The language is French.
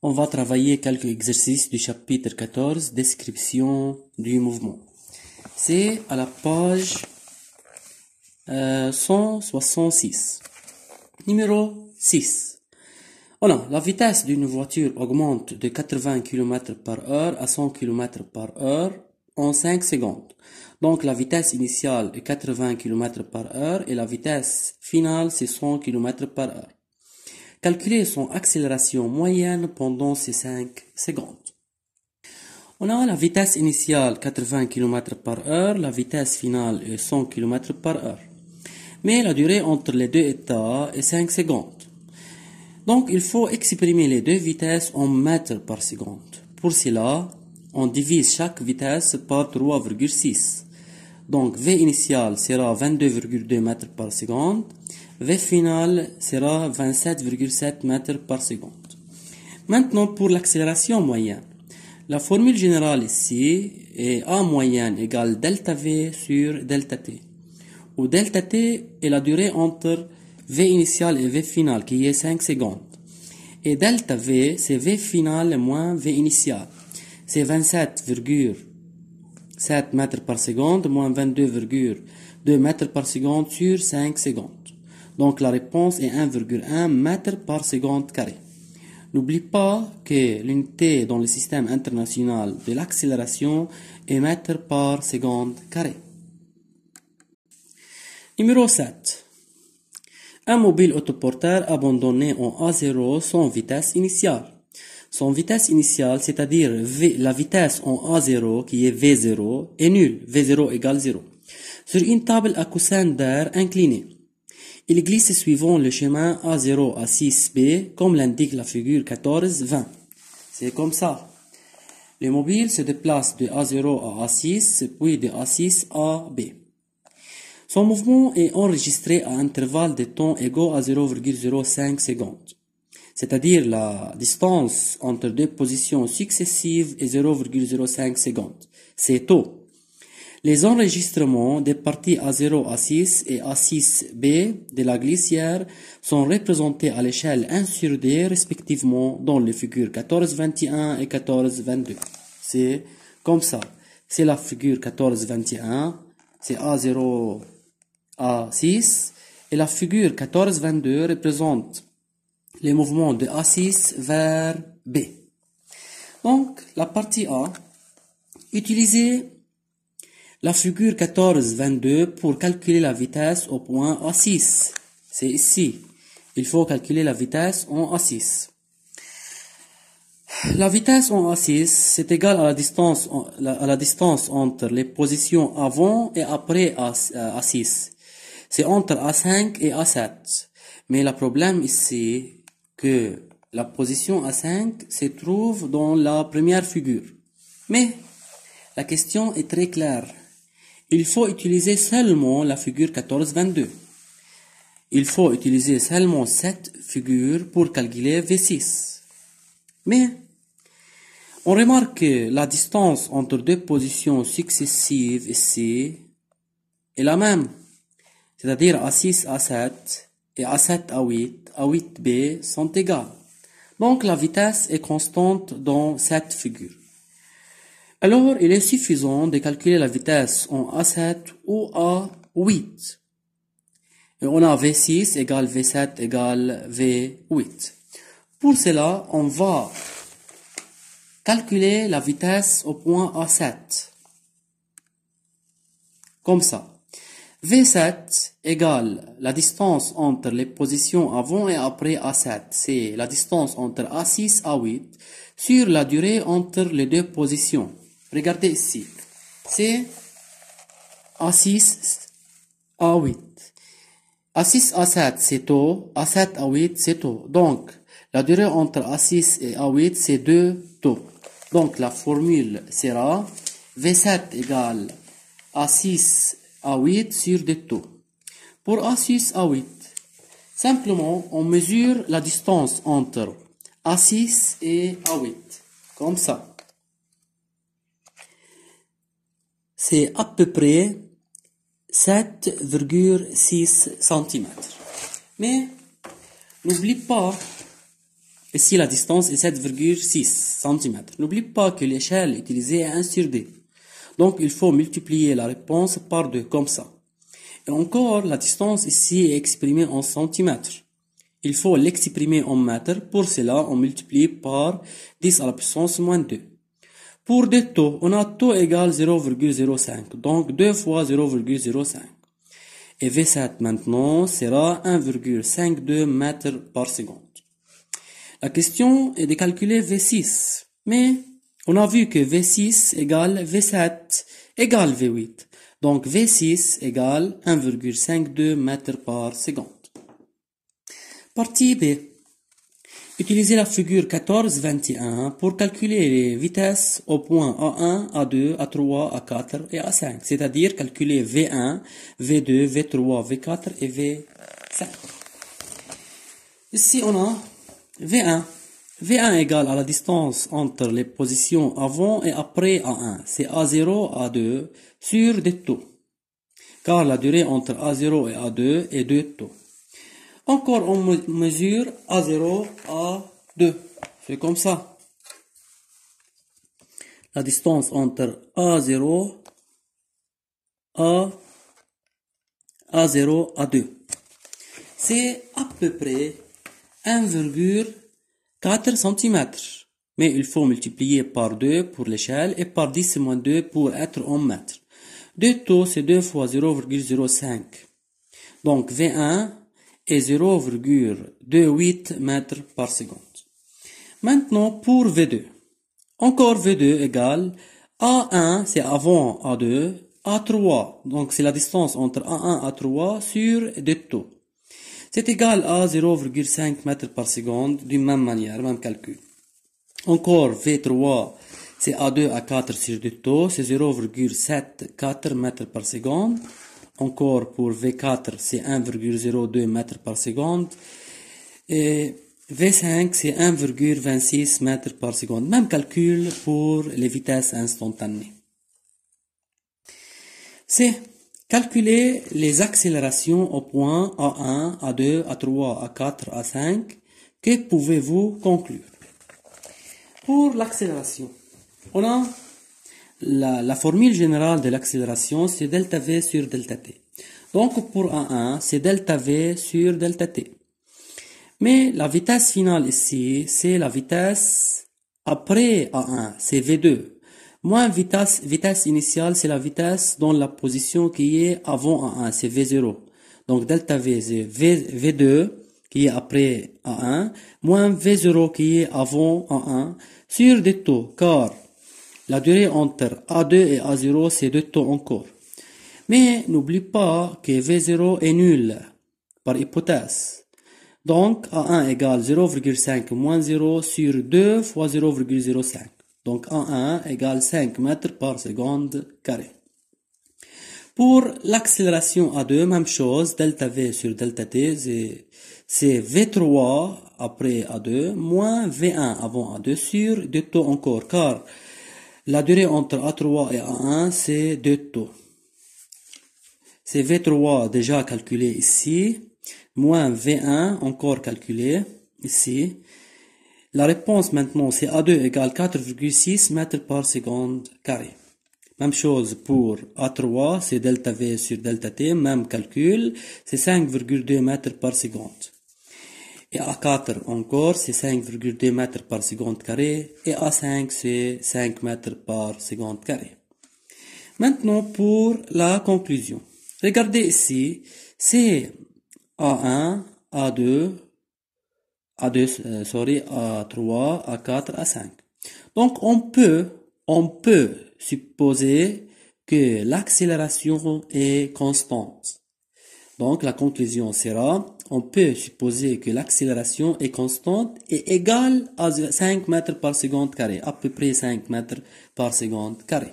On va travailler quelques exercices du chapitre 14, description du mouvement. C'est à la page 166. Numéro 6. Voilà, la vitesse d'une voiture augmente de 80 km par heure à 100 km par heure en 5 secondes. Donc la vitesse initiale est 80 km par heure et la vitesse finale c'est 100 km par heure. Calculer son accélération moyenne pendant ces 5 secondes. On a la vitesse initiale 80 km par heure, la vitesse finale est 100 km par heure. Mais la durée entre les deux états est 5 secondes. Donc il faut exprimer les deux vitesses en mètres par seconde. Pour cela, on divise chaque vitesse par 3,6. Donc V initial sera 22,2 mètres par seconde. V final sera 27,7 mètres par seconde. Maintenant pour l'accélération moyenne. La formule générale ici est A moyenne égale delta V sur delta T. Où delta T est la durée entre V initial et V final qui est 5 secondes. Et delta V c'est V final moins V initial. C'est 27,7 mètres par seconde moins 22,2 mètres par seconde sur 5 secondes. Donc la réponse est 1,1 mètre par seconde carré. N'oublie pas que l'unité dans le système international de l'accélération est mètre par seconde carré. Numéro 7. Un mobile autoporteur abandonné en A0 sans vitesse initiale. Son vitesse initiale, c'est-à-dire la vitesse en A0 qui est V0, est nulle. V0 égale 0. Sur une table à coussin d'air inclinée. Il glisse suivant le chemin A0 à 6B, comme l'indique la figure 14-20. C'est comme ça. Le mobile se déplace de A0 à A6, puis de A6 à B. Son mouvement est enregistré à intervalle de temps égaux à 0,05 secondes. C'est-à-dire la distance entre deux positions successives est 0,05 secondes. C'est taux. Les enregistrements des parties A0, A6 et A6B de la glissière sont représentés à l'échelle 1 sur D respectivement dans les figures 14-21 et 14-22. C'est comme ça. C'est la figure 14-21, c'est A0, A6 et la figure 14-22 représente les mouvements de A6 vers B. Donc, la partie A, utilisez la figure 14-22 pour calculer la vitesse au point A6. C'est ici. Il faut calculer la vitesse en A6. La vitesse en A6, c'est égal à la distance entre les positions avant et après A6. C'est entre A5 et A7. Mais le problème ici, que la position A5 se trouve dans la première figure. Mais la question est très claire. Il faut utiliser seulement la figure 14-22. Il faut utiliser seulement cette figure pour calculer V6. Mais on remarque que la distance entre deux positions successives ici est la même. C'est-à-dire A6, A7 et A7, A8, A8B sont égales. Donc la vitesse est constante dans cette figure. Alors, il est suffisant de calculer la vitesse en A7 ou A8. Et on a V6 égale V7 égale V8. Pour cela, on va calculer la vitesse au point A7. Comme ça. V7 égale la distance entre les positions avant et après A7. C'est la distance entre A6 et A8 sur la durée entre les deux positions. Regardez ici. C'est A6, A8. A6, A7, c'est taux. A7, A8, c'est taux. Donc, la durée entre A6 et A8, c'est 2 taux. Donc, la formule sera V7 égale A6, A8 sur 2 taux. Pour A6, A8, simplement, on mesure la distance entre A6 et A8. Comme ça. C'est à peu près 7,6 cm. Mais n'oublie pas Ici, la distance est 7,6 cm. N'oublie pas que l'échelle utilisée est 1 sur d. Donc, il faut multiplier la réponse par 2, comme ça. Et encore, la distance ici est exprimée en centimètres. Il faut l'exprimer en mètres. Pour cela, on multiplie par 10 à la puissance moins 2. Pour deux taux, on a taux égal 0,05. Donc, 2 fois 0,05. Et V7 maintenant sera 1,52 mètres par seconde. La question est de calculer V6. Mais on a vu que V6 égale V7 égale V8. Donc V6 égale 1,52 mètres par seconde. Partie B. Utilisez la figure 14-21 pour calculer les vitesses au point A1, A2, A3, A4 et A5. C'est-à-dire calculer V1, V2, V3, V4 et V5. Ici on a V1. V1 égale à la distance entre les positions avant et après A1. C'est A0, A2 sur des taux. Car la durée entre A0 et A2 est 2 taux. Encore on mesure A0, A2. C'est comme ça. La distance entre A0, A0, A2. C'est à peu près 1,4 cm. Mais il faut multiplier par 2 pour l'échelle et par 10 moins 2 pour être en mètres. 2 taux, c'est 2 fois 0,05. Donc V1 est 0,28 mètres par seconde. Maintenant, pour V2. Encore V2 égale A1, c'est avant A2, A3. Donc c'est la distance entre A1 et A3 sur 2 taux. C'est égal à 0,5 mètres par seconde d'une même manière, même calcul. Encore V3, c'est A2 à 4 sur 2 taux, c'est 0,74 mètres par seconde. Encore pour V4, c'est 1,02 mètres par seconde. Et V5, c'est 1,26 mètres par seconde. Même calcul pour les vitesses instantanées. C'est calculer les accélérations au point A1, A2, A3, A4, A5. Que pouvez-vous conclure? Pour l'accélération, on a la formule générale de l'accélération, c'est delta V sur delta T. Donc pour A1, c'est delta V sur delta T. Mais la vitesse finale ici, c'est la vitesse après A1, c'est V2. Moins vitesse initiale, c'est la vitesse dans la position qui est avant A1, c'est V0. Donc delta V, c'est V2 qui est après A1, moins V0 qui est avant A1, sur des taux, car la durée entre A2 et A0, c'est 2 taux encore. Mais n'oublie pas que V0 est nul, par hypothèse. Donc, A1 égale 0,5 moins 0 sur 2 fois 0,05. Donc, A1 égale 5 mètres par seconde carré. Pour l'accélération A2, même chose, delta V sur delta T, c'est V3 après A2, moins V1 avant A2 sur 2 taux encore, car la durée entre A3 et A1, c'est 2 taux. C'est V3 déjà calculé ici, moins V1 encore calculé ici. La réponse maintenant, c'est A2 égale 4,6 mètres par seconde carré. Même chose pour A3, c'est delta V sur delta T, même calcul, c'est 5,2 mètres par seconde. Et A4 encore, c'est 5,2 mètres par seconde carré. Et A5, c'est 5 mètres par seconde carré. Maintenant, pour la conclusion. Regardez ici, c'est A1, A2, A3, A4, A5. Donc, on peut supposer que l'accélération est constante. Donc, la conclusion sera, on peut supposer que l'accélération est constante et égale à 5 mètres par seconde carré, à peu près 5 mètres par seconde carré.